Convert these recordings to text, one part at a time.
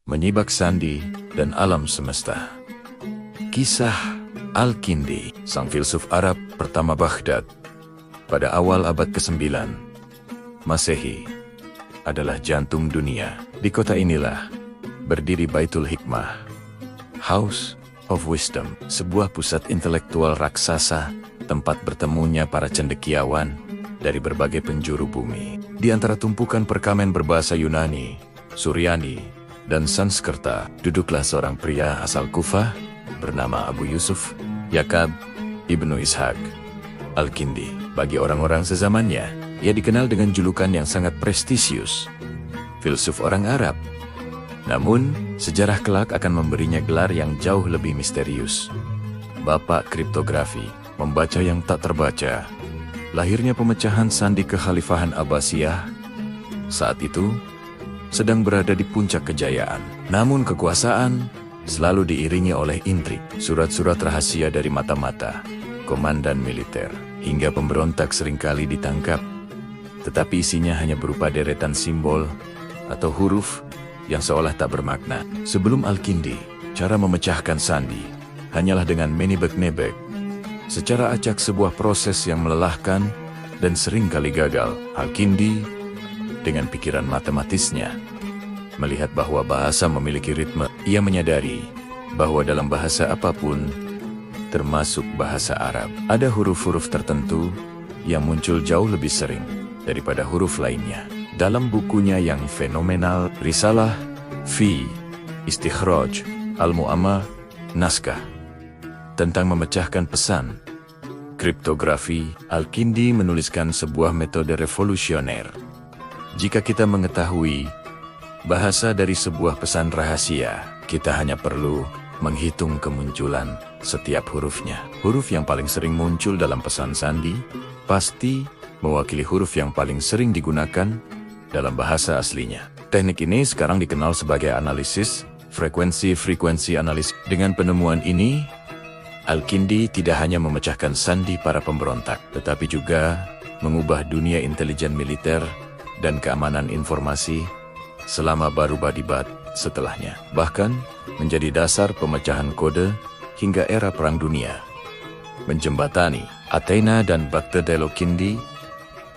menyibak sandi, dan alam semesta. Kisah Al-Kindi, sang filsuf Arab pertama Baghdad, pada awal abad ke-9 Masehi, adalah jantung dunia. Di kota inilah berdiri Baitul Hikmah, House of Wisdom, sebuah pusat intelektual raksasa, tempat bertemunya para cendekiawan dari berbagai penjuru bumi. Di antara tumpukan perkamen berbahasa Yunani, Suryani, dan Sanskerta, duduklah seorang pria asal Kufah bernama Abu Yusuf Yaqub Ibnu Ishaq Al-Kindi. Bagi orang-orang sezamannya, ia dikenal dengan julukan yang sangat prestisius, filsuf orang Arab. Namun, sejarah kelak akan memberinya gelar yang jauh lebih misterius, Bapak Kriptografi, membaca yang tak terbaca. Lahirnya pemecahan sandi kekhalifahan Abbasiyah saat itu sedang berada di puncak kejayaan. Namun kekuasaan selalu diiringi oleh intrik, surat-surat rahasia dari mata-mata komandan militer, hingga pemberontak seringkali ditangkap, tetapi isinya hanya berupa deretan simbol atau huruf yang seolah tak bermakna. Sebelum Al-Kindi, cara memecahkan sandi hanyalah dengan menebak-nebak. Secara acak, sebuah proses yang melelahkan dan seringkali gagal. Al-Kindi dengan pikiran matematisnya melihat bahwa bahasa memiliki ritme. Ia menyadari bahwa dalam bahasa apapun, termasuk bahasa Arab, ada huruf-huruf tertentu yang muncul jauh lebih sering daripada huruf lainnya. Dalam bukunya yang fenomenal, Risalah fi Istikhraj Al-Mu'amma Naskah tentang memecahkan pesan kriptografi, Al-Kindi menuliskan sebuah metode revolusioner. Jika kita mengetahui bahasa dari sebuah pesan rahasia, kita hanya perlu menghitung kemunculan setiap hurufnya. Huruf yang paling sering muncul dalam pesan sandi pasti mewakili huruf yang paling sering digunakan dalam bahasa aslinya. Teknik ini sekarang dikenal sebagai analisis frekuensi analis. Dengan penemuan ini, Al-Kindi tidak hanya memecahkan sandi para pemberontak, tetapi juga mengubah dunia intelijen militer dan keamanan informasi selama Barubadibat setelahnya. Bahkan menjadi dasar pemecahan kode hingga era Perang Dunia. Menjembatani Athena dan Baghdad, Al-Kindi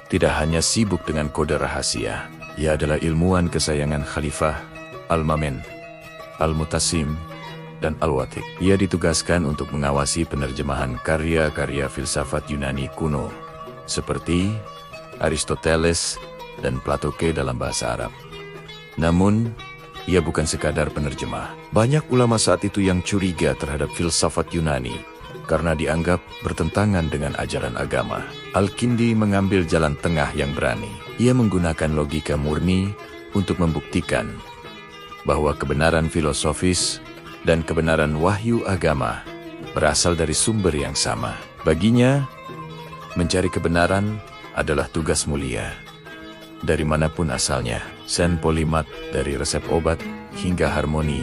tidak hanya sibuk dengan kode rahasia. Ia adalah ilmuwan kesayangan Khalifah Al-Ma'mun, Al-Mutasim, dan Al-Watiq. Ia ditugaskan untuk mengawasi penerjemahan karya-karya filsafat Yunani kuno, seperti Aristoteles dan Plato dalam bahasa Arab. Namun, ia bukan sekadar penerjemah. Banyak ulama saat itu yang curiga terhadap filsafat Yunani karena dianggap bertentangan dengan ajaran agama. Al-Kindi mengambil jalan tengah yang berani. Ia menggunakan logika murni untuk membuktikan bahwa kebenaran filosofis dan kebenaran wahyu agama berasal dari sumber yang sama. Baginya, mencari kebenaran adalah tugas mulia. Dari manapun asalnya, sen polimat dari resep obat hingga harmoni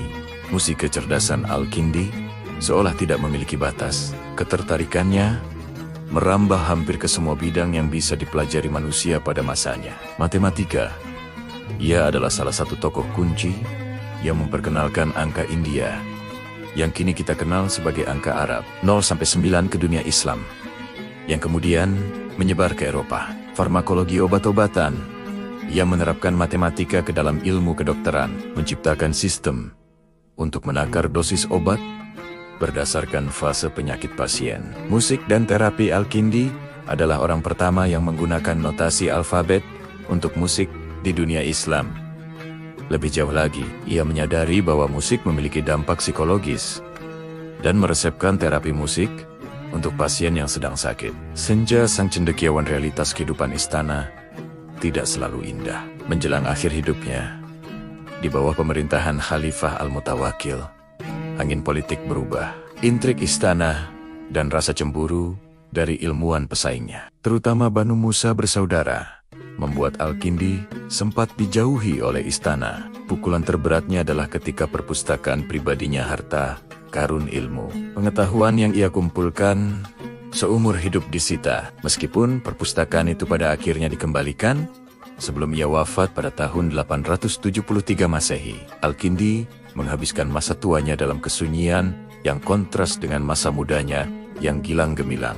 musik kecerdasan Al-Kindi seolah tidak memiliki batas. Ketertarikannya merambah hampir ke semua bidang yang bisa dipelajari manusia pada masanya. Matematika. Ia adalah salah satu tokoh kunci yang memperkenalkan angka India, yang kini kita kenal sebagai angka Arab, 0-9 ke dunia Islam, yang kemudian menyebar ke Eropa. Farmakologi obat-obatan, ia menerapkan matematika ke dalam ilmu kedokteran, menciptakan sistem untuk menakar dosis obat berdasarkan fase penyakit pasien. Musik dan terapi. Al-Kindi adalah orang pertama yang menggunakan notasi alfabet untuk musik di dunia Islam. Lebih jauh lagi, ia menyadari bahwa musik memiliki dampak psikologis dan meresepkan terapi musik untuk pasien yang sedang sakit. Senja sang cendekiawan, realitas kehidupan istana tidak selalu indah. Menjelang akhir hidupnya, di bawah pemerintahan Khalifah Al-Mutawakkil, angin politik berubah. Intrik istana dan rasa cemburu dari ilmuwan pesaingnya, terutama Banu Musa bersaudara, membuat Al-Kindi sempat dijauhi oleh istana. Pukulan terberatnya adalah ketika perpustakaan pribadinya, harta karun ilmu, pengetahuan yang ia kumpulkan seumur hidup disita. Meskipun perpustakaan itu pada akhirnya dikembalikan, Sebelum ia wafat pada tahun 873 Masehi, Al-Kindi menghabiskan masa tuanya dalam kesunyian yang kontras dengan masa mudanya yang gilang gemilang.